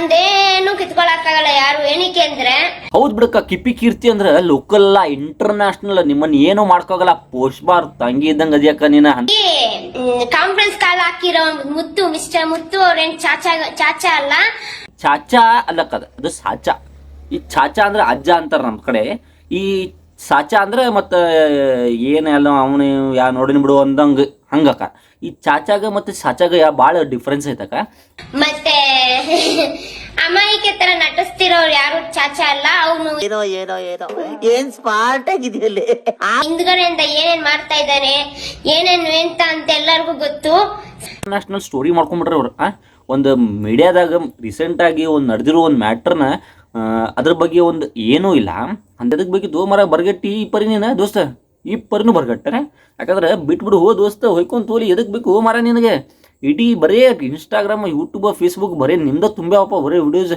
ಒಂದೇನು ಕಿತ್ಕೊಳಕ್ಕಾಗಲ್ಲ ಯಾರು, ಏನಕ್ಕೆ ಅಂದ್ರೆ ಹೌದ್ ಬಿಡಕ್ಕ, ಕಿಪ್ಪಿ ಕೀರ್ತಿ ಅಂದ್ರ ಲೋಕಲ್ ಅಲ್ಲ, ಇಂಟರ್ನ್ಯಾಷನಲ್. ನಿಮ್ಮನ್ನ ಏನು ಮಾಡ್ಕೋಗಲ್ಲ, ಪೋಸ್ಟ್ ಬಾರ್ ತಂಗಿ ಇದ್ದಂಗ ಅದ್ಯಾಕ ನೀನ. ಕಾನ್ಫರೆನ್ಸ್ ಕಾಲ್ ಹಾಕಿರೋ ಮುತ್ತು, ಮಿಸ್ಟರ್ ಮುತ್ತು ಅವ್ರೇನ್ ಚಾಚಾ ಅಲ್ಲ. ಚಾಚಾ ಅಲ್ಲಕ್ಕ, ಅದು ಸಾಚಾ. ಈ ಚಾಚಾ ಅಂದ್ರೆ ಅಜ್ಜ ಅಂತಾರ ನಮ್ ಕಡೆ. ಈ ಸಾಚಾ ಅಂದ್ರೆ ಮತ್ತ ಏನೆಲ್ಲ ಅವನು ಯಾ ನೋಡಿನ ಬಿಡು ಅಂದಂಗ ಹಂಗಕ್ಕ. ಈ ಚಾಚಾಗ ಮತ್ತೆ ಸಾಚಾಗ ಬಾಳ ಡಿಫ್ರೆನ್ಸ್ ಐತಕ್ಕ. ಮತ್ತೆ ಅಮಾಯಿಕೆ ತರ ನಟಿಸ್ತಿರೋರು ಯಾರು ಚಾಚಾ ಅಲ್ಲ. ಅವನು ಏನೋ ಏನೋ ಏನೋ ಏನ್ ಸ್ಮಾರ್ಟ್ ಆಗಿದೆಯಲ್ಲಿ ಹಿಂದ್ಗಡೆಯಿಂದ ಏನೇನ್ ಮಾಡ್ತಾ ಇದ್ದಾನೆ, ಏನೇನು ಎಂತ ಅಂತ ಎಲ್ಲರಿಗೂ ಗೊತ್ತು. ನ್ಯಾಷನಲ್ ಸ್ಟೋರಿ ಮಾಡ್ಕೊಂಡ್ಬಿಟ್ರೆ ಅವ್ರು ಒಂದು ಮೀಡಿಯಾದಾಗ ರೀಸೆಂಟ್ ಆಗಿ ಒಂದು ನಡೆದಿರೋ ಒಂದು ಮ್ಯಾಟ್ರನ್ನ ಅದ್ರ ಬಗ್ಗೆ ಒಂದು ಏನೂ ಇಲ್ಲ ಅಂತದಕ್ಕೆ ಬೇಕಿತ್ತು ಮರ ಬರ್ಗಟ್ಟಿ ಈ ಪರಿ ನೀನು ದೋಸ್ತ, ಈ ಪರಿನೂ ಬರ್ಗಟ್ಟನೆ. ಯಾಕಂದ್ರೆ ಬಿಟ್ಬಿಡು ಹೋ ದೋಸ್ತ, ಹೊಯ್ಕೊಂತ ಹೋಲಿ, ಎದಕ್ಕೆ ಬೇಕು ಮರ ನಿನಗೆ? ಇಡೀ ಬರೇ ಇನ್ಸ್ಟಾಗ್ರಾಮ್, ಯೂಟ್ಯೂಬ್, ಫೇಸ್ಬುಕ್ ಬರೀ ನಿಮ್ದ ತುಂಬ್ಯಾವಪ್ಪ ಬರೀ ವಿಡಿಯೋಸ್.